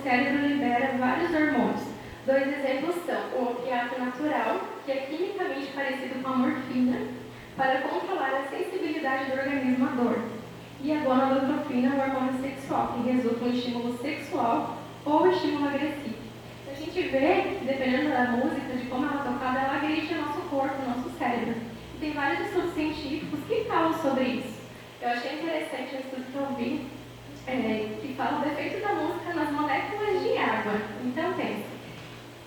cérebro libera vários hormônios. Dois exemplos são o opiato natural, que é quimicamente parecido com a morfina, para controlar a sensibilidade do organismo à dor, e a gonadotropina, o hormônio sexual, que resulta em um estímulo sexual ou estímulo agressivo. A gente vê, dependendo da música, de como ela é tocada, ela agride o nosso corpo, o nosso cérebro. E tem vários estudos científicos que falam sobre isso. Eu achei interessante um estudo que eu vi, que fala do efeito da música nas moléculas de água. Então, pensa,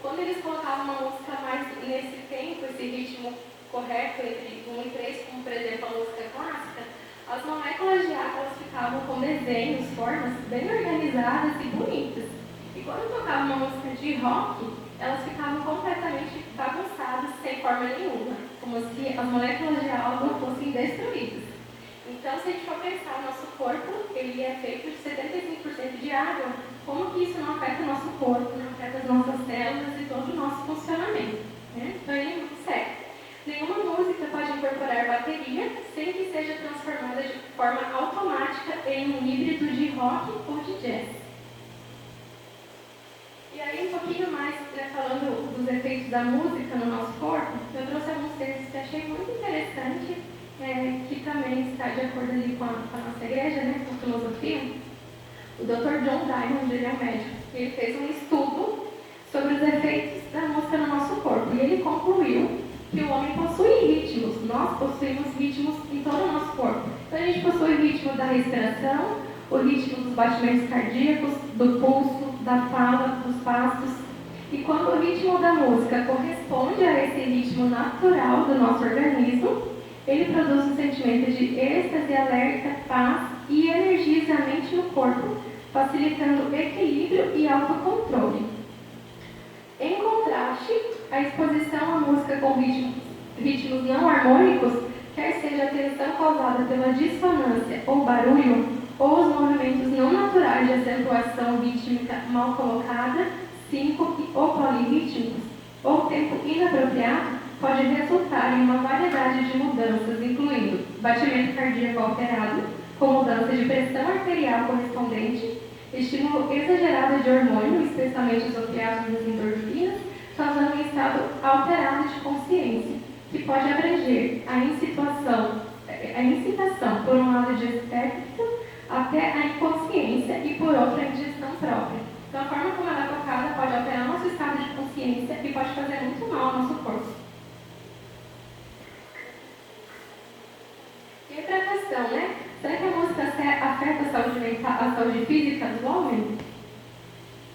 quando eles colocavam uma música mais nesse tempo, esse ritmo correto entre 1 e 3, como por exemplo a música clássica, as moléculas de água elas ficavam com desenhos, formas bem organizadas e bonitas. E quando tocava uma música de rock, elas ficavam completamente bagunçadas, sem forma nenhuma, como se as moléculas de água fossem destruídas. Então, se a gente for pensar, o nosso corpo ele é feito de 75% de água, como que isso não afeta o nosso corpo, não afeta as nossas células e todo o nosso funcionamento, né? Então, ele é muito sério. Nenhuma música pode incorporar bateria sem que seja transformada de forma automática em um híbrido de rock ou de jazz. E aí, um pouquinho mais, falando dos efeitos da música no nosso corpo, eu trouxe alguns textos que achei muito interessante, que também está de acordo ali com a nossa igreja, né, com a filosofia. O Dr. John Diamond, ele é um médico, ele fez um estudo sobre os efeitos da música no nosso corpo, e ele concluiu que o homem possui ritmos, nós possuímos ritmos em todo o nosso corpo. Então a gente possui o ritmo da respiração, o ritmo dos batimentos cardíacos, do pulso, da fala, dos passos. E quando o ritmo da música corresponde a esse ritmo natural do nosso organismo, ele produz um sentimento de êxtase, alerta, paz e energiza a mente no corpo, facilitando equilíbrio e autocontrole. Em contraste, a exposição à música com ritmos não harmônicos, quer seja a tensão causada pela dissonância ou barulho, ou os movimentos não naturais de acentuação rítmica mal colocada, síncope ou polirrítmicos, ou tempo inapropriado, pode resultar em uma variedade de mudanças, incluindo batimento cardíaco alterado, com mudança de pressão arterial correspondente, estímulo exagerado de hormônio, especialmente os opiáceos e as endorfinas, causando um estado alterado de consciência, que pode abranger a incitação por um lado de espectro até a inconsciência e por outro a indigestão própria. Então, a forma como ela é tocada pode alterar nosso estado de consciência e pode fazer muito mal ao nosso corpo. E aí, para a questão, né? Será que a música afeta a saúde mental, a saúde física do homem?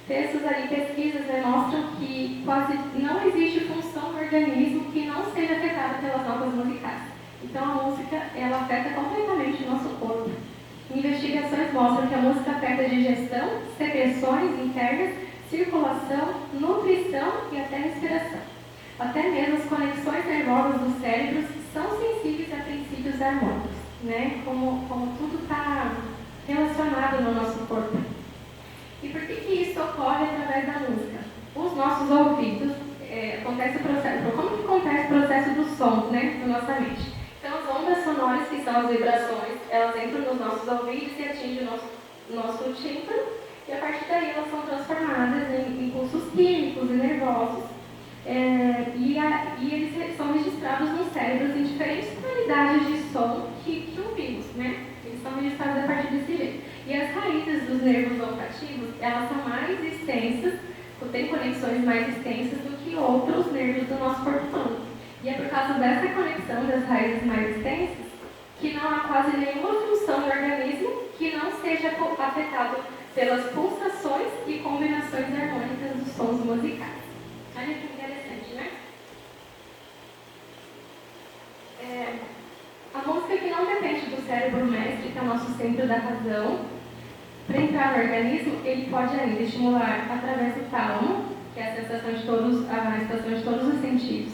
Textos ali, pesquisas, mostram que quase não existe função no organismo que não seja afetada pelas notas musicais. Então, a música, ela afeta completamente o nosso corpo. Investigações mostram que a música afeta a digestão, secreções internas, circulação, nutrição e até respiração. Até mesmo as conexões nervosas dos cérebros são sensíveis a princípios harmônicos, né? Como tudo está relacionado no nosso corpo. E por que isso ocorre através da música? Os nossos ouvidos, acontece o processo, como que acontece o processo dos sons, né, na nossa mente? Então, as ondas sonoras, que são as vibrações, elas entram nos nossos ouvidos e atingem o nosso tímpano, e a partir daí elas são transformadas em impulsos químicos e nervosos, e eles são registrados nos cérebros em diferentes tonalidades de som que ouvimos, né? Eles são registrados a partir desse jeito. E as raízes dos nervos olfativos, elas são mais extensas, têm conexões mais extensas do que outros nervos do nosso corpo humano. E é por causa dessa conexão das raízes mais extensas que não há quase nenhuma função no organismo que não seja afetado pelas pulsações e combinações harmônicas dos sons musicais. Olha que interessante, né? A música que não depende do cérebro mestre, que é o nosso centro da razão, para entrar no organismo, ele pode ainda estimular através do tálamo, que é a estação de todos os sentidos.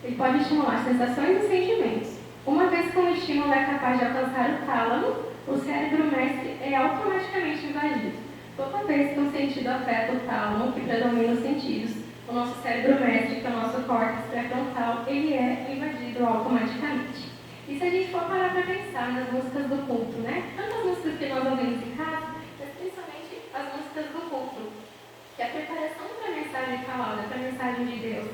Ele pode estimular sensações e sentimentos. Uma vez que o estímulo é capaz de alcançar o tálamo, o cérebro mestre é automaticamente invadido. Toda vez que um sentido afeta o tálamo, que predomina os sentidos, o nosso cérebro mestre, que é o nosso córtex pré-frontal, ele é invadido automaticamente. E se a gente for parar para pensar nas músicas do culto, né? Tantas músicas que nós ouvimos em casa, mas principalmente as músicas do culto. mensagem de Deus.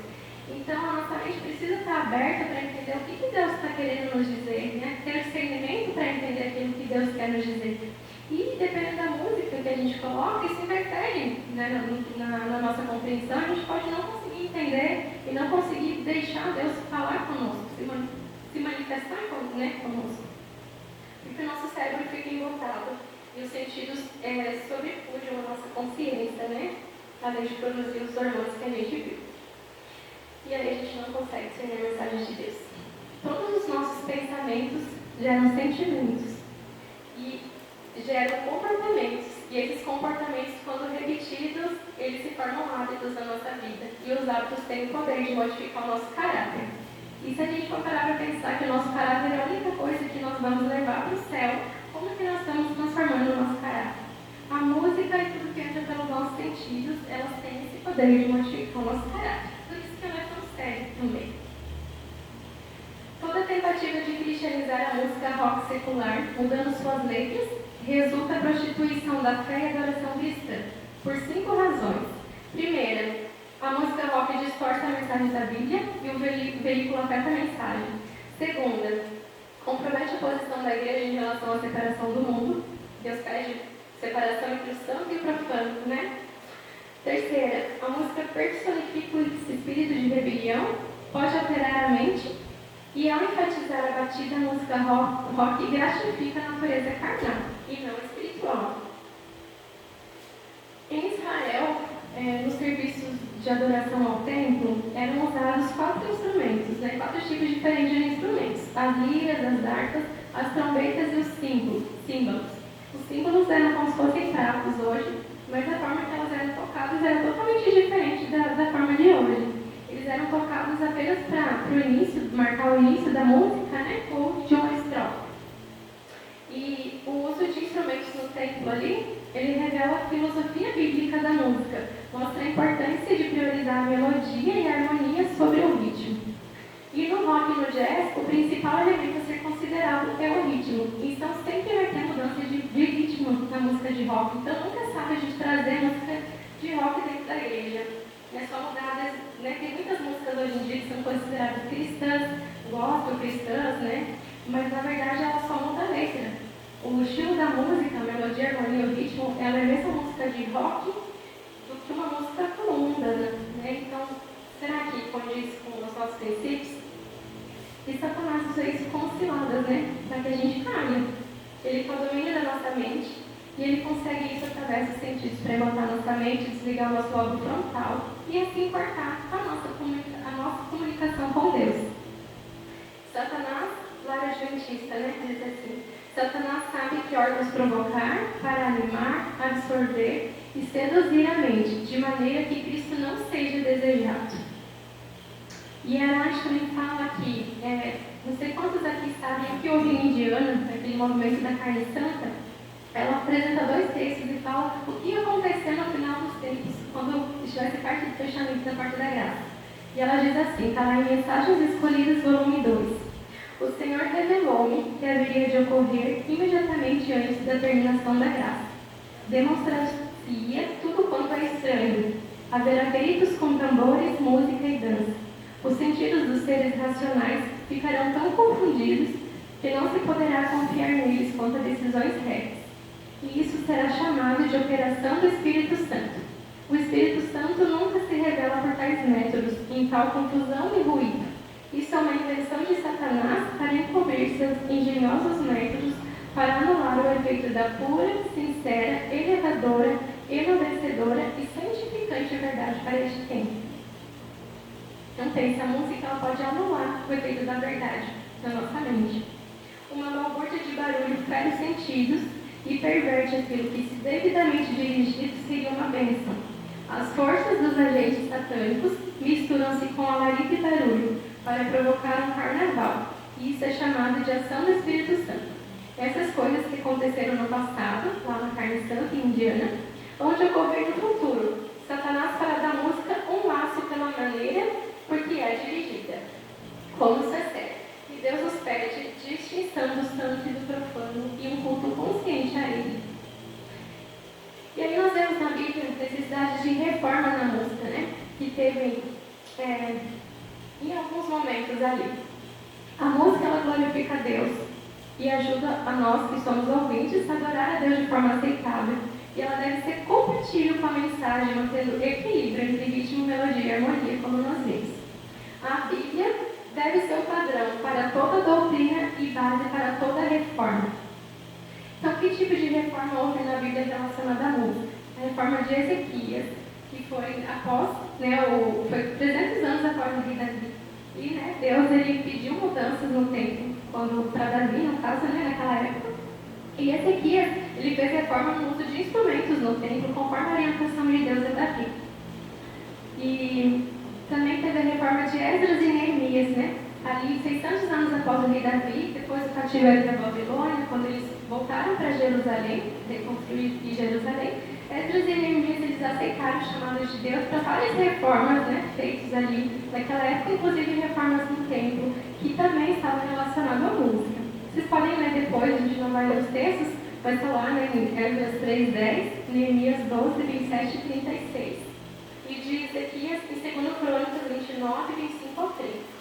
Então, a nossa mente precisa estar aberta para entender o que Deus está querendo nos dizer, né? Ter discernimento para entender aquilo que Deus quer nos dizer. E, dependendo da música que a gente coloca, isso interfere, né, na nossa compreensão. A gente pode não conseguir entender e não conseguir deixar Deus falar conosco, se manifestar conosco. Porque o nosso cérebro fica embotado e os sentidos sobrepujam a nossa consciência, né? Além de produzir os hormônios que a gente viu. E aí a gente não consegue discernir a mensagem de Deus. Todos os nossos pensamentos geram sentimentos e geram comportamentos. E esses comportamentos, quando repetidos, eles se formam hábitos na nossa vida. E os hábitos têm o poder de modificar o nosso caráter. E se a gente for parar para pensar que o nosso caráter é a única coisa que nós vamos levar para o céu, como que nós estamos transformando o nosso caráter? A música e tudo que entra pelos nossos sentidos, elas têm esse poder de modificar o nosso caráter. Por isso que ela é tão séria também. Toda tentativa de cristianizar a música rock secular, mudando suas letras, resulta a prostituição da fé e adoração cristã, por 5 razões. Primeira, a música rock distorce a mensagem da Bíblia e o veículo afeta a mensagem. Segunda, compromete a posição da igreja em relação à separação do mundo. Deus pede separação entre o santo e o profano, né? Terceira, a música personifica o espírito de rebelião, pode alterar a mente e, ao enfatizar a batida, a música rock gratifica a natureza carnal e não espiritual. Em Israel, nos serviços de adoração ao templo, eram usados 4 instrumentos, 4 tipos diferentes de instrumentos: as liras, as harpas, as trombetas e os símbolos. Os símbolos eram como se fossem pratos hoje, mas a forma que elas eram tocadas era totalmente diferente da forma de hoje. Eles eram tocados apenas para o início, marcar o início da música, ou de uma estrofe. E o uso de instrumentos no templo ali, ele revela a filosofia bíblica da música, mostra a importância de priorizar a melodia e a harmonia sobre o ritmo. E no rock e no jazz, o principal elemento a ser considerado é o ritmo. Então sempre vai ter mudança de ritmo na música de rock. Então nunca sabe a gente trazer música de rock dentro da igreja. É só mudar, tem muitas músicas hoje em dia que são consideradas cristãs, gospel cristãs, mas na verdade elas só mudam a letra. O estilo da música, a melodia, a harmonia, o ritmo, ela é a mesma música de rock do que uma música comum, Então, será que condiz com os nossos princípios? E Satanás usa isso como ciladas, para que a gente caia. Ele tem o domínio da nossa mente e ele consegue isso através dos sentidos, para levantar nossa mente, desligar o nosso lobo frontal e assim cortar a nossa comunicação com Deus. Satanás, lá é adventista, diz assim: Satanás sabe que órgãos provocar para animar, absorver e seduzir a mente, de maneira que Cristo não seja desejado. E a Nath também fala que, não sei quantos aqui sabem que houve em Indiana, naquele movimento da carne santa, ela apresenta 2 textos e fala o que ia acontecer no final dos tempos, quando estivesse perto do fechamento da porta da graça. E ela diz assim, está lá em Mensagens Escolhidas, volume 2. O Senhor revelou-me que haveria de ocorrer imediatamente antes da terminação da graça. Demonstrar-se-ia tudo quanto é estranho. Haverá gritos com tambores, música e dança. Os sentidos dos seres racionais ficarão tão confundidos que não se poderá confiar neles quanto a decisões retas. E isso será chamado de operação do Espírito Santo. O Espírito Santo nunca se revela por tais métodos, em tal confusão e ruído. Isso é uma invenção de Satanás para encobrir seus engenhosos métodos para anular o efeito da pura, sincera, elevadora, enobrecedora e santificante verdade para este tempo. Então pensa, a música ela pode anular o efeito da verdade na nossa mente. Uma balbúrdia de barulho fere os sentidos e perverte aquilo que, se devidamente dirigido, seria uma bênção. As forças dos agentes satânicos misturam-se com alarido e barulho para provocar um carnaval. E isso é chamado de ação do Espírito Santo. Essas coisas que aconteceram no passado, lá na carne santa em Indiana, vão ocorrer no futuro. Satanás fará da música um laço pela maneira porque é dirigida, como se certo. E Deus nos pede distinção do santo e do profano e um culto consciente a Ele. E aí nós vemos na Bíblia necessidade de reforma na música, que teve em alguns momentos ali. A música, ela glorifica a Deus e ajuda a nós que somos ouvintes a adorar a Deus de forma aceitável. E ela deve ser compatível com a mensagem, mantendo equilíbrio entre ritmo, melodia e harmonia, como nós vimos. A Bíblia deve ser o padrão para toda doutrina e base para toda reforma. Então, que tipo de reforma houve na Bíblia relacionada à música? A reforma de Ezequias, que foi após, foi 300 anos após o rei Davi. E Deus ele pediu mudanças no tempo, para Davi, no caso, naquela época. E Ezequias ele fez reforma no uso de instrumentos no templo, conforme a orientação de Deus a Davi. E também teve a reforma de Esdras e Neemias, ali 600 anos após o rei Davi, depois do cativeiro da Babilônia, quando eles voltaram para Jerusalém, reconstruir Jerusalém, Esdras e Neemias eles aceitaram o chamado de Deus para várias reformas feitas ali naquela época, inclusive reformas no templo, que também estavam relacionadas à música. Vocês podem ler depois, a gente não vai ler os textos, vai estar lá em Esdras 3:10, Neemias 12, 27 e 36. E de Ezequias em 2 Crônicas 29, 25 ao 30.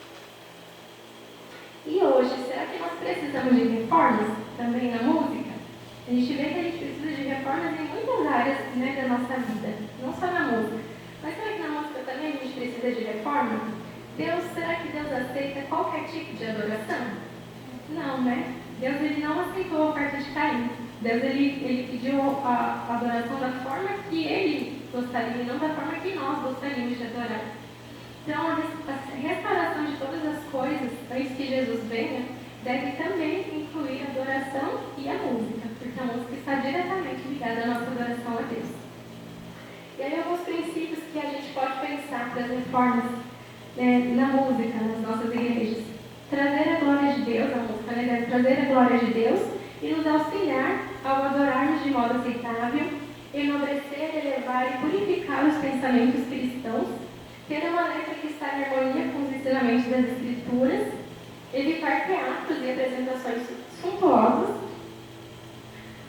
E hoje, será que nós precisamos de reformas também na música? A gente vê que a gente precisa de reformas em muitas áreas da nossa vida, não só na música. Mas será que na música também a gente precisa de reforma? Será que Deus aceita qualquer tipo de adoração? Não, Deus ele não aceitou a oferta de Caim. Deus ele pediu a adoração da forma que ele gostaria, e não da forma que nós gostaríamos de adorar. Então, a restauração de todas as coisas, antes que Jesus venha, deve também incluir a adoração e a música, porque a música está diretamente ligada à nossa adoração a Deus. E aí, alguns princípios que a gente pode pensar para as reformas na música, nas nossas igrejas. Trazer a glória de Deus, a música deve trazer a glória de Deus e nos auxiliar ao adorarmos de modo aceitável, enobrecer, elevar e purificar os pensamentos cristãos, ter uma letra que está em harmonia com os ensinamentos das Escrituras, evitar teatros e apresentações suntuosas,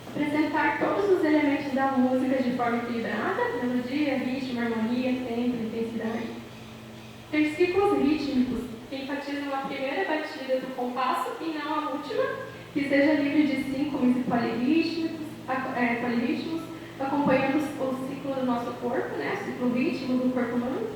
apresentar todos os elementos da música de forma equilibrada, melodia, ritmo, harmonia, tempo, intensidade. Ter ciclos rítmicos que enfatizam a primeira batida do compasso e não a última, que seja livre de síncopes e polirritmos, acompanhando o ciclo do nosso corpo, o ciclo rítmico do corpo humano.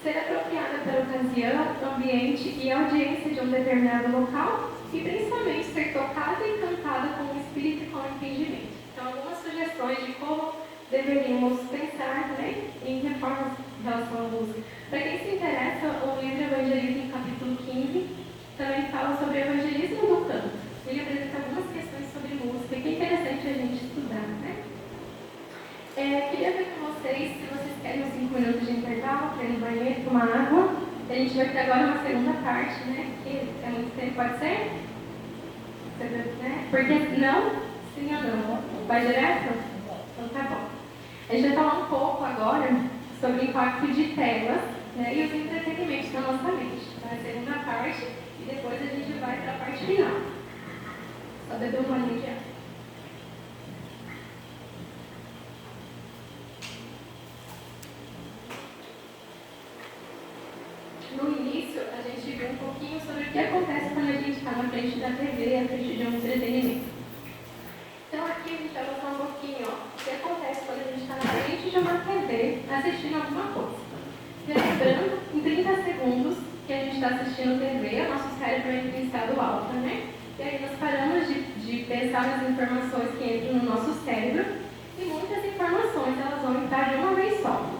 Ser apropriada pela ocasião, ambiente e audiência de um determinado local e principalmente ser tocada e cantada com o espírito e com o entendimento. Então, algumas sugestões de como deveríamos pensar em reformas em relação à música. Para quem se interessa, o livro Evangelismo, capítulo 15, também fala sobre o evangelismo do canto. Ele apresenta algumas questões sobre música, que é interessante a gente estudar, queria ver com vocês, se vocês querem uns 5 minutos de intervalo para ir no banheiro, tomar água. A gente vai ter agora uma segunda parte, que é muito tempo, pode ser? Porque não, sim ou não? Vai direto? Então tá bom. A gente vai falar um pouco agora sobre o impacto de telas e os entretenimentos na nossa mente. Então, é a segunda parte e depois a gente vai para a parte final. Só beber uma linha de água. No início, a gente viu um pouquinho sobre o que acontece quando a gente está na frente da TV, na frente de um entretenimento. Então, aqui a gente vai mostrar um pouquinho o que acontece quando a gente está na frente de uma TV assistindo alguma coisa. Lembrando, em 30 segundos que a gente está assistindo TV, o nosso cérebro entra em estado alfa, E aí nós paramos de pensar nas informações que entram no nosso cérebro e muitas informações elas vão entrar de uma vez só.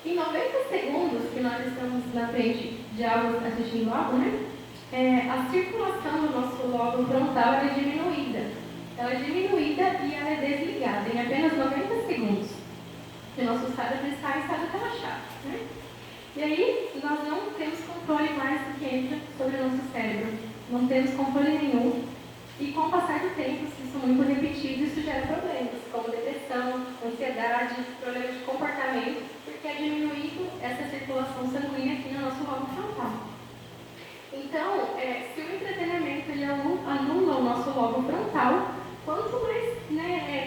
Em 90 segundos que nós estamos na frente de algo assistindo algo, a circulação do nosso lobo frontal é diminuída. Ela é diminuída e ela é desligada em apenas 90 segundos. E o nosso cérebro está em estado relaxado, E aí, nós não temos controle mais do que entra sobre o nosso cérebro. Não temos controle nenhum. E com o passar do tempo, se isso é muito repetido, isso gera problemas, como depressão, ansiedade, problemas de comportamento, porque é diminuído essa circulação sanguínea aqui no nosso lobo frontal. Então, se o entretenimento ele anula o nosso lobo frontal, quanto mais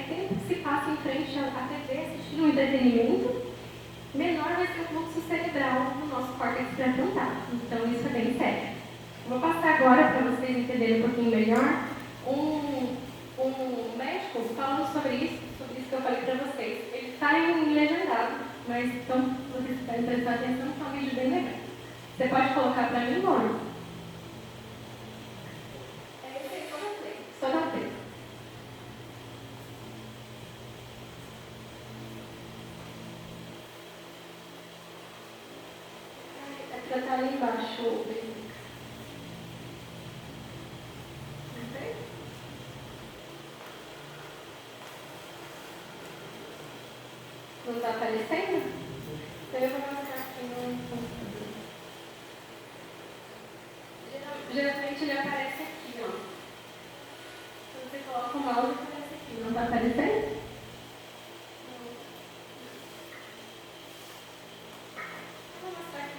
tempo se passa em frente à TV assistindo um entretenimento, menor vai ser o fluxo cerebral no nosso córtex pré-frontal. Então, isso é bem sério. Vou passar agora para vocês entenderem um pouquinho melhor um médico falando sobre isso que eu falei para vocês. Ele está em legendado, mas então, vocês podem prestar atenção que é um vídeo bem legal. Você pode colocar para mim, Moro? Esse aí, só na frente. Já está ali embaixo o brinco. Ok? Não está aparecendo? Então eu vou mostrar aqui no computador. Geralmente ele aparece aqui, ó. Quando você coloca o mouse, aparece aqui. Não está aparecendo? Vou mostrar aqui.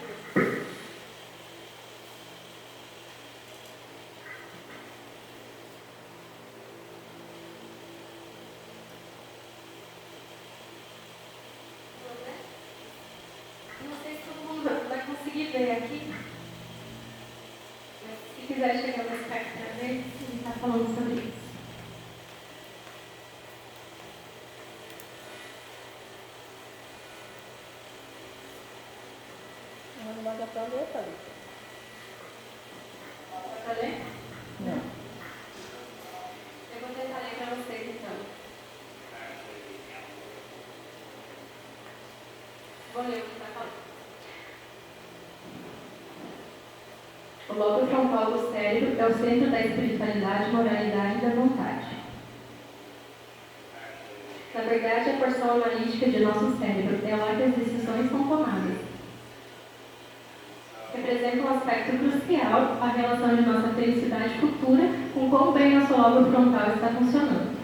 Não sei se todo mundo vai conseguir ver aqui. Mas se quiser chegar mais perto para ver, ele está falando sobre isso. Não vai dar para ler, tá? Dá para ler? Não. Eu vou tentar ler para vocês então. Vou ler o que está falando. O lobo frontal do cérebro é o centro da espiritualidade, moralidade e da vontade. Na verdade, a porção analítica de nosso cérebro é lá que as decisões são tomadas. Representa um aspecto crucial a relação de nossa felicidade futura com como bem nosso lobo frontal está funcionando.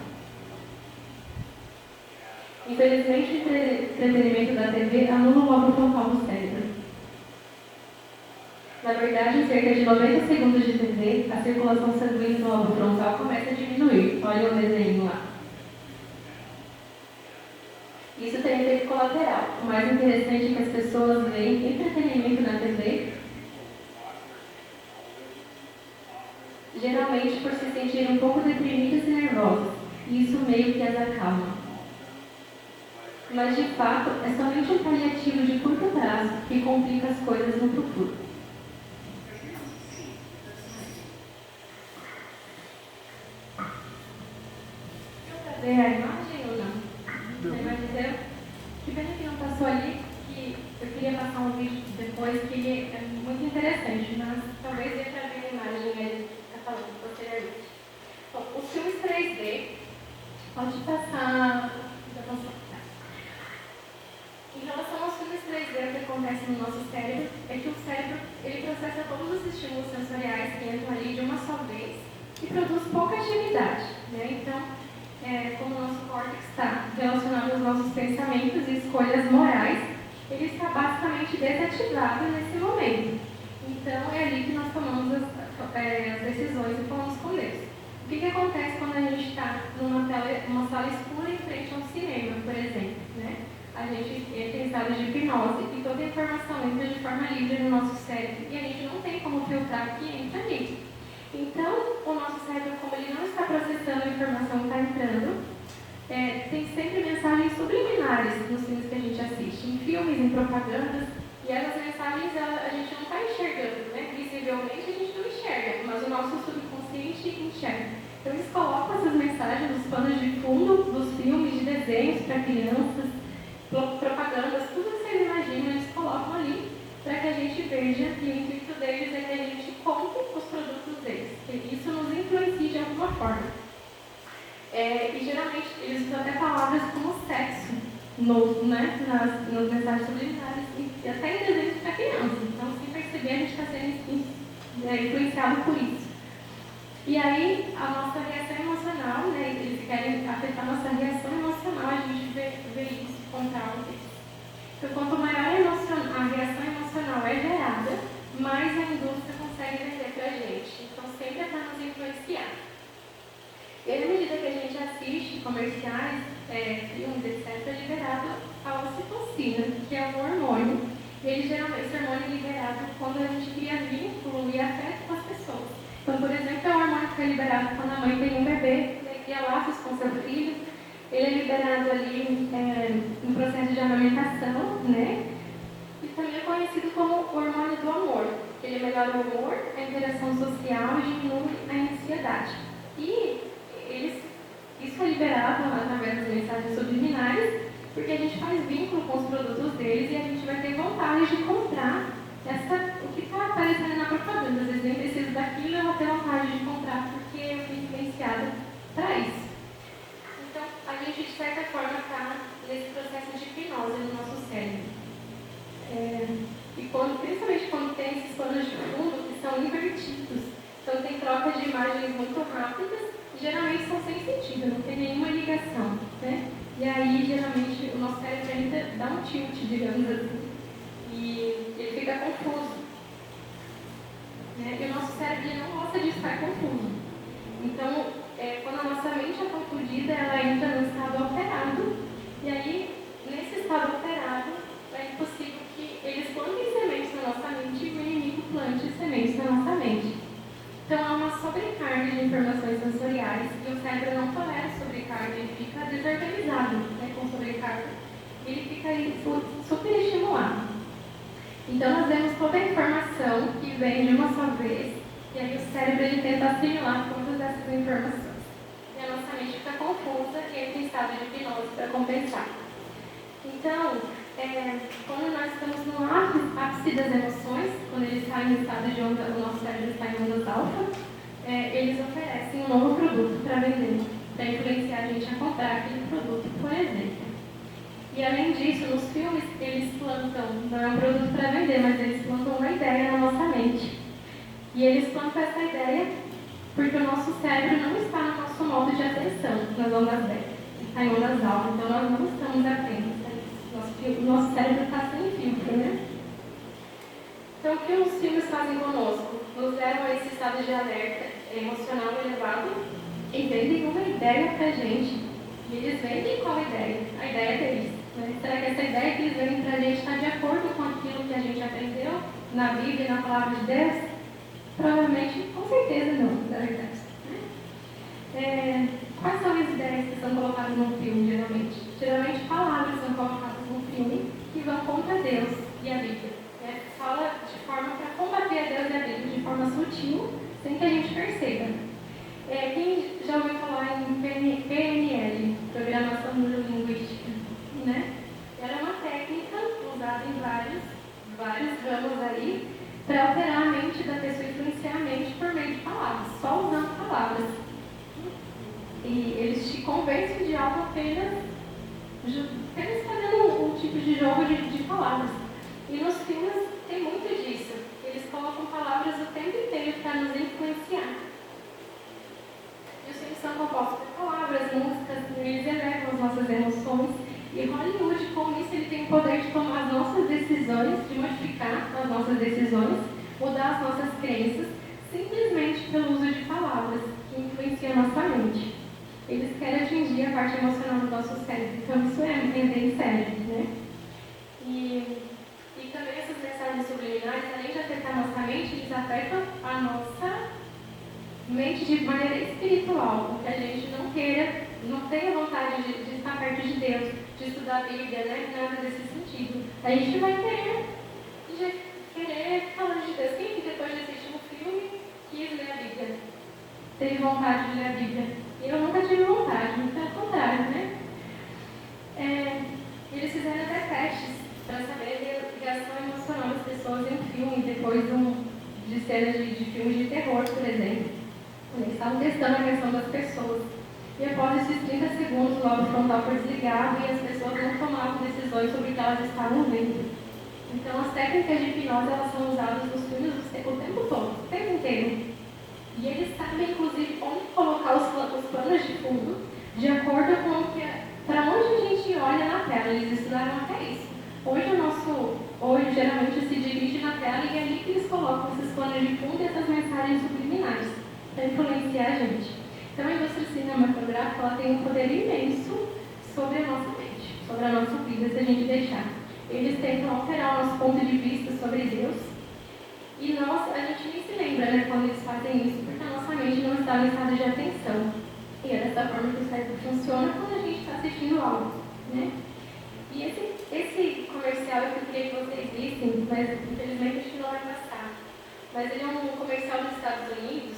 Infelizmente, o entretenimento da TV anula o lobo frontal do cérebro. Na verdade, em cerca de 90 segundos de TV, a circulação sanguínea do lobo frontal começa a diminuir. Olha o desenho lá. Isso tem efeito colateral. O mais interessante é que as pessoas veem entretenimento na TV, geralmente por se sentirem um pouco deprimidas e nervosas, e isso meio que as acalma. Mas, de fato, é somente um paliativo de curto prazo que complica as coisas no futuro. Deu para ver a imagem ou não? A imagem deu? Que pena que não passou ali, que eu queria passar um vídeo depois que ele é muito interessante, mas talvez dê para ver a imagem ele está falando posteriormente. Bom, os filmes 3D, pode passar. Em relação aos filmes 3D, o que acontece no nosso cérebro é que o cérebro ele processa todos os estímulos sensoriais que entram ali de uma só vez e produz pouca atividade, né? Então, como o nosso córtex está relacionado aos nossos pensamentos e escolhas morais, ele está basicamente desativado nesse momento. Então, é ali que nós tomamos as decisões e falamos com Deus. O que acontece quando a gente está numa sala escura em frente a um cinema, por exemplo, né? A gente entra em estado de hipnose e toda a informação entra de forma livre no nosso cérebro e a gente não tem como filtrar o que entra ali. Então, o nosso cérebro, como ele não está processando a informação que está entrando, tem sempre mensagens subliminares nos filmes que a gente assiste, em filmes, em propagandas, e essas mensagens a gente não está enxergando, né? Visivelmente a gente não enxerga, mas o nosso subconsciente enxerga. Então, eles colocam essas mensagens nos panos de fundo dos filmes, de desenhos para crianças, propagandas, tudo que vocês imaginam, eles colocam ali para que a gente veja, e o intuito deles é que a gente compre os produtos deles. E isso nos influencia de alguma forma. E geralmente eles usam até palavras como sexo nas mensagens subliminares e até em desenhos para criança. Então, sem perceber, a gente está sendo influenciado por isso. E aí, a nossa reação emocional, né, eles querem afetar a nossa reação emocional, a gente vê isso contra eles. Então, quanto maior a reação emocional é gerada, mais a indústria consegue vender para a gente. Então, sempre é para nos influenciar. E aí, à medida que a gente assiste comerciais, filmes, etc., é liberado a ocitocina, que é um hormônio. Esse hormônio é liberado quando a gente cria vínculo e afeto com as pessoas. Então, por exemplo, é um hormônio que é liberado quando a mãe tem um bebê, né, cria laços com seu filho. Ele é liberado ali no processo de amamentação, né? E também é conhecido como hormônio do amor. Ele melhora o humor, a interação social e diminui a ansiedade. E isso é liberado através das mensagens subliminares, porque a gente faz vínculo com os produtos deles e a gente vai ter vontade de comprar o que está aparecendo na propaganda. Às vezes nem preciso daquilo, eu vou ter vontade de comprar porque eu fui influenciada para isso. Então, a gente, de certa forma, está nesse processo de hipnose no nosso cérebro. Principalmente quando tem esses planos de fundo que são invertidos. Então, tem troca de imagens muito rápidas, geralmente são sem sentido, não tem nenhuma ligação, né? E aí, geralmente, o nosso cérebro ainda dá um tilt, digamos assim, e ele fica confuso. Né? E o nosso cérebro não gosta de estar confuso. Então, quando a nossa mente é confundida, ela entra no estado alterado, e aí, nesse estado alterado, é impossível que eles plantem sementes na nossa mente e o inimigo plante sementes na nossa mente. Então, há uma sobrecarga de informações sensoriais e o cérebro não tolera sobrecarga, ele fica desorganizado, né, com sobrecarga. Ele fica aí superestimulado. Então, nós vemos toda a informação que vem de uma só vez, e aí o cérebro ele tenta assimilar todas essas informações. E a nossa mente fica confusa e entra em estado de hipnose para compensar. Então, quando nós estamos no ápice das emoções, quando eles estão em estado de onda, o nosso cérebro está em ondas alfa, eles oferecem um novo produto para vender, para influenciar a gente a comprar aquele produto, por exemplo. E além disso, nos filmes, eles plantam, não é um produto para vender, mas eles plantam uma ideia na nossa mente. E eles plantam essa ideia porque o nosso cérebro não está no nosso modo de atenção, nas ondas beta, está em ondas alfa, então nós não estamos atentos. O nosso cérebro está sem filtro, né? Então, o que os filmes fazem conosco? Nos levam a esse estado de alerta emocional elevado e vendem uma ideia para a gente. E eles vendem qual ideia? A ideia deles. Né? Será que essa ideia que eles vendem para a gente está de acordo com aquilo que a gente aprendeu na Bíblia e na Palavra de Deus? Provavelmente, com certeza não, na verdade. Quais são as ideias que são colocadas no filme, geralmente? Geralmente, palavras são colocadas no filme que vão contra Deus e a Bíblia. Né? Fala de forma para combater a Deus e a Bíblia de forma sutil, sem que a gente perceba. Quem já ouviu falar em PNL, Programação Neurolinguística, né? Ela é uma técnica usada em vários ramos aí para alterar a mente da pessoa e influenciar a mente por meio de palavras, só usando palavras. E eles te convencem de algo apenas fazendo um tipo de jogo de palavras. E nos filmes tem muito disso. Eles colocam palavras o tempo inteiro para nos influenciar. E os filmes são compostos por palavras, músicas, eles elevam as nossas emoções. E Hollywood, com isso, ele tem o poder de tomar as nossas decisões, de modificar as nossas decisões, mudar as nossas crenças, simplesmente pelo uso de palavras que influenciam a nossa mente. Eles querem atingir a parte emocional do nosso cérebro, então isso é bem sério, né? E também essas mensagens subliminares, além de afetar a nossa mente, eles afetam a nossa mente de maneira espiritual, porque a gente não tenha vontade de estar perto de Deus, de estudar a Bíblia, né? Nada desse sentido. A gente vai querer falar de Deus. Quem que depois de assistir um filme quis ler a Bíblia? Teve vontade de ler a Bíblia? Eu nunca tive vontade, muito pelo contrário, né? Eles fizeram até testes para saber a ligação emocional das pessoas em um filme, depois de cenas de filmes de terror, por exemplo. Eles estavam testando a reação das pessoas. E após esses 30 segundos, o lobo frontal foi desligado e as pessoas não tomavam decisões sobre o que elas estavam vendo. Então, as técnicas de hipnose elas são usadas nos filmes o tempo todo, o tempo inteiro. E eles sabem, inclusive, onde colocar os planos de fundo, de acordo com para onde a gente olha na tela. Eles estudaram até isso. Hoje, geralmente, se dirige na tela e é ali que eles colocam esses planos de fundo e essas mensagens subliminares para influenciar a gente. Então, a indústria cinematográfica ela tem um poder imenso sobre a nossa mente, sobre para a nossa vida se a gente deixar. Eles tentam alterar o nosso ponto de vista sobre Deus. E a gente nem se lembra, né, quando eles fazem isso, porque a nossa mente não está em estado de atenção. E é dessa forma que o cérebro funciona quando a gente está assistindo algo, né? E esse comercial eu queria que vocês vissem, mas infelizmente a gente não vai passar. Mas ele é um comercial dos Estados Unidos,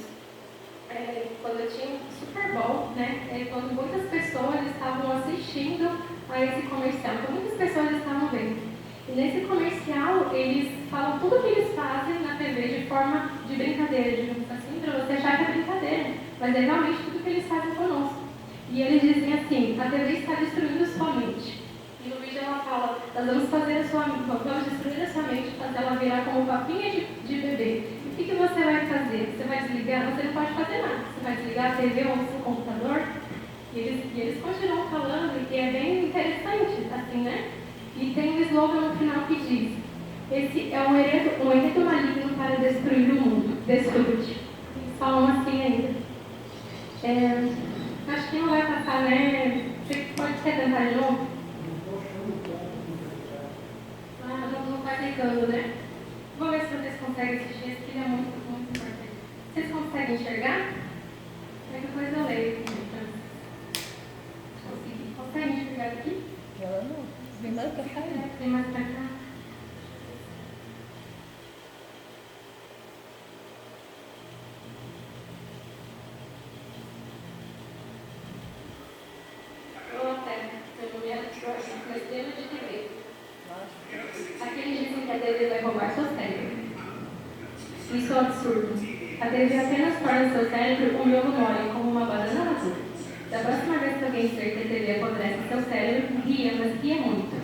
quando tinha o Super Bowl, né? Quando muitas pessoas estavam assistindo a esse comercial, então muitas pessoas estavam vendo. E nesse comercial, eles falam tudo o que eles fazem na TV de forma de brincadeira, digamos assim, para você achar que é brincadeira, mas é realmente tudo que eles fazem conosco. E eles dizem assim: a TV está destruindo sua mente. E no vídeo ela fala: nós vamos destruir a sua mente, fazer ela virar como papinha de bebê. E o que você vai fazer? Você vai desligar? Você não pode fazer nada. Você vai desligar a TV ou o seu computador? E eles continuam falando, e é bem interessante, assim, né? E tem um slogan no final que diz: esse é um enredo maligno para destruir o mundo. Destrute. Eles falam assim ainda. Acho que não vai passar, né? Você pode tentar de novo? Não está clicando, né? Vou ver se vocês conseguem assistir. Esse vídeo é muito, muito importante. Vocês conseguem enxergar? Depois eu leio. Conseguem enxergar aqui? Ela não. Vem mais pra cá, né? Vem mais pra cá. Ou até, pelo menos, sistema de TV. Aqui eles dizem que a TV vai roubar seu cérebro. Isso é um absurdo. A TV apenas torna seu cérebro um miolo mole, como uma banana madura. Da próxima vez que alguém disser que a TV apodrece seu cérebro, ria, mas ria muito.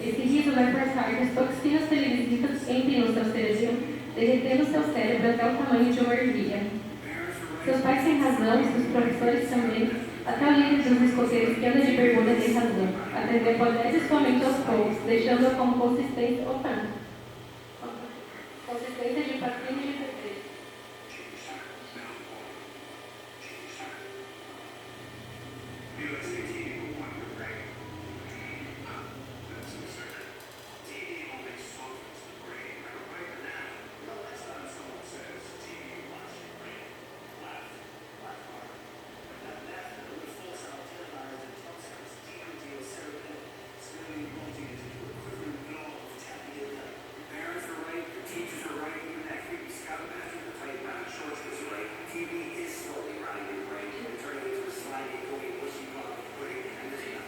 Esse riso vai forçar que as toxinas televisivas entrem no seu cerebro, derretendo seu cérebro até o tamanho de uma ervilha. Seus pais têm razão, seus professores também, até o líder dos escoteiros que anda de bermuda tem razão. A TV apodrece sua mente aos poucos, deixando-a como consistência de papinho de bebê.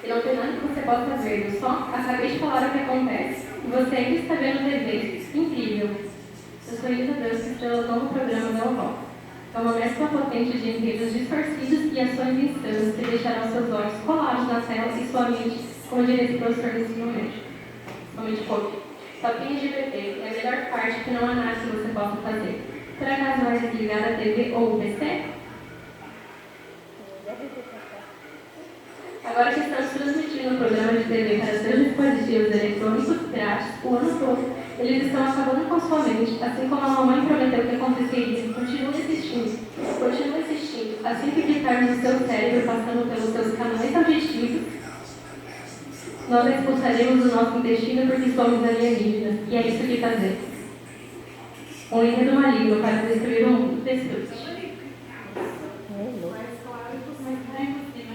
E não tem nada que você possa ver, eu só acabei de falar o que acontece. E você ainda está vendo TV. Incrível. Eu sou Elisa Deus, que estrela novo programa da Ovó. É uma mescla potente de enredos distorcidos e ações insanas que deixarão seus olhos colados na tela e sua mente, como diria esse professor do ensino médio. Somente pouco. Papinhos de bebê é a melhor parte que não há nada que você possa fazer. Por acaso vai desligar a TV ou o PC? Agora que estamos transmitindo um programa de TV para seus dispositivos eletrônicos grátis o ano todo, eles estão acabando com sua mente, assim como a mamãe prometeu que aconteceria. Continue assistindo. Assim que clicarmos no seu cérebro passando pelos seus canais auditivos, nós expulsaremos o nosso intestino porque somos alienígenas. E é isso que fazemos. Um enredo maligno para destruir o mundo. Destrute.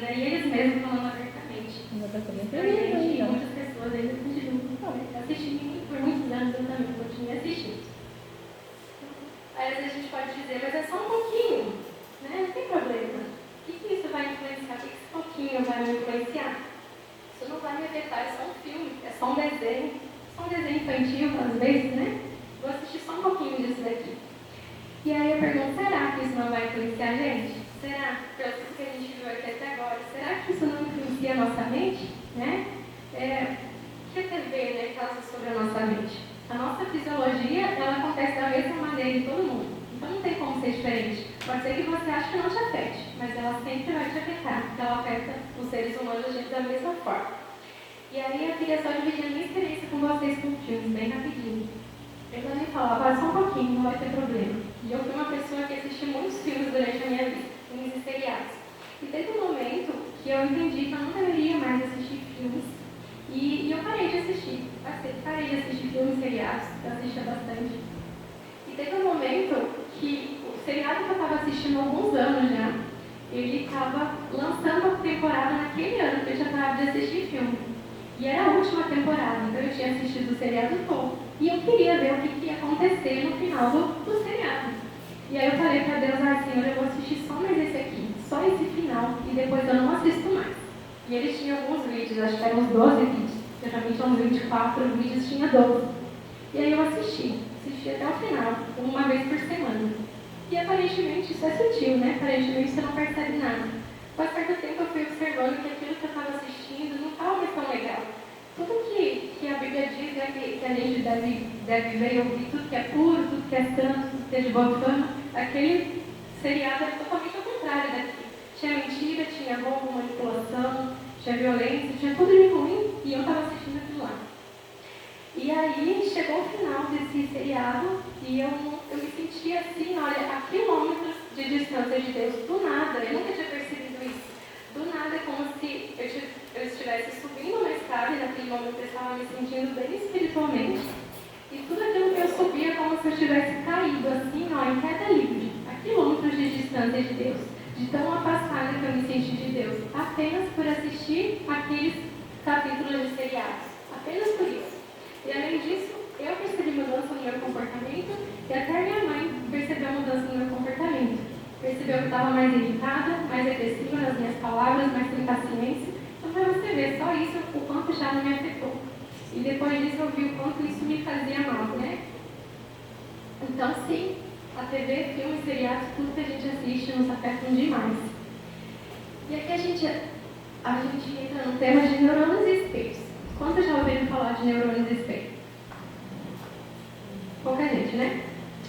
E eles mesmos falando abertamente. E muitas pessoas ainda continuam assistindo por muitos anos, eu também continuo assistindo. Aí às vezes a gente pode dizer, mas é só um pouquinho, né? Não tem problema. O que isso vai influenciar? O que esse pouquinho vai me influenciar? Isso não vai me afetar, é só um filme, é só um desenho. Só um desenho infantil, às vezes, né? Vou assistir só um pouquinho disso daqui. E aí eu pergunto, será que isso não vai influenciar a gente? Será, pelo que a gente viu aqui até agora, será que isso não influencia a nossa mente? Né? O que a TV, né, causa sobre a nossa mente? A nossa fisiologia, ela acontece da mesma maneira em todo mundo. Então não tem como ser diferente. Pode ser que você ache que não te afete, mas ela sempre vai te afetar, porque ela afeta os seres humanos da mesma forma. E aí eu queria só dividir a minha experiência com vocês com filmes, bem rapidinho. Eu também falava, só um pouquinho, não vai ter problema. E eu fui uma pessoa que assistiu muitos filmes durante a minha vida, filmes e seriados. E teve um momento que eu entendi que eu não deveria mais assistir filmes seriados, eu assistia bastante. E teve um momento que o seriado que eu estava assistindo há alguns anos já, ele estava lançando a temporada naquele ano, que eu já estava de assistir filme. E era a última temporada, então eu tinha assistido o seriado todo. E eu queria ver o que ia acontecer no final do seriado. E aí eu falei para Deus, Senhor, eu vou assistir só mais esse aqui, só esse final, e depois eu não assisto mais. E eles tinham alguns vídeos, acho que eram uns 12 vídeos. Geralmente são uns 24 vídeos, tinha 12. E aí eu assisti até o final, uma vez por semana. E aparentemente isso é sutil, né? Aparentemente você não percebe nada. Mas certo tempo eu fui observando que aquilo que eu estava assistindo não estava mais tão legal. Tudo que a Bíblia diz é que a gente deve ver e ouvir, tudo que é puro, tudo que é santo, tudo que é de boa fama, aquele seriado é totalmente ao contrário daqui. Tinha mentira, tinha roubo, manipulação, tinha violência, tinha tudo de ruim e eu estava assistindo aquilo lá. E aí chegou o final desse seriado e eu me sentia assim, olha, a quilômetros de distância de Deus, do nada, eu nunca tinha percebido isso. Do nada é como se eu estivesse subindo uma escada e naquele momento eu estava me sentindo bem espiritualmente. E tudo aquilo que eu subia é como se eu tivesse caído assim, ó, em queda livre, a quilômetros de distância de Deus. De tão afastada que eu me senti de Deus, apenas por assistir aqueles capítulos de seriados. Apenas por isso. E além disso, eu percebi mudança no meu comportamento e até minha mãe percebeu mudança no meu comportamento. Percebeu que eu estava mais irritada, mais agressiva nas minhas palavras, mais sem paciência. Então, para você ver, só isso, o quanto já não me afetou. E depois disso, eu vi o quanto isso me fazia mal, né? Então, sim, a TV, filmes, seriados, tudo que a gente assiste nos afetam demais. E aqui a gente entra no tema de neurônios e espelhos. Quantos já ouviram falar de neurônios e espelhos? Pouca gente, né?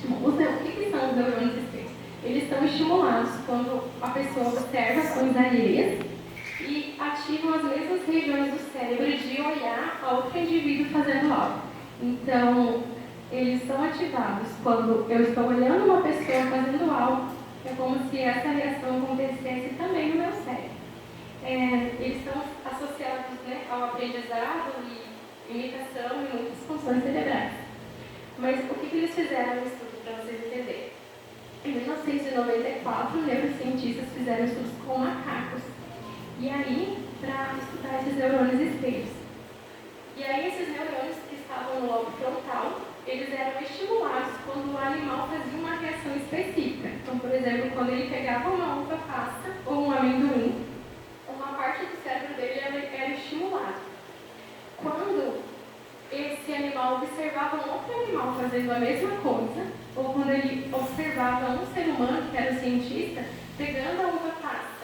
Bom, o que são os neurônios e espelhos? Eles são estimulados quando a pessoa observa ações alheias e ativam as mesmas regiões do cérebro de olhar a outro indivíduo fazendo algo. Então, eles são ativados quando eu estou olhando uma pessoa fazendo algo, é como se essa reação acontecesse também no meu cérebro. Eles estão associados, né, ao aprendizado e imitação e muitas funções cerebrais. Mas o que eles fizeram no estudo, para vocês entenderem? Em 1994, neurocientistas fizeram estudos com macacos. E aí, para estudar esses neurônios espelhos. E aí, esses neurônios que estavam no lobo frontal, eles eram estimulados quando o animal fazia uma reação específica. Então, por exemplo, quando ele pegava uma uva passa ou um amendoim, uma parte do cérebro dele era estimulada. Quando esse animal observava um outro animal fazendo a mesma coisa, ou quando ele observava um ser humano, que era o cientista, pegando a uva passa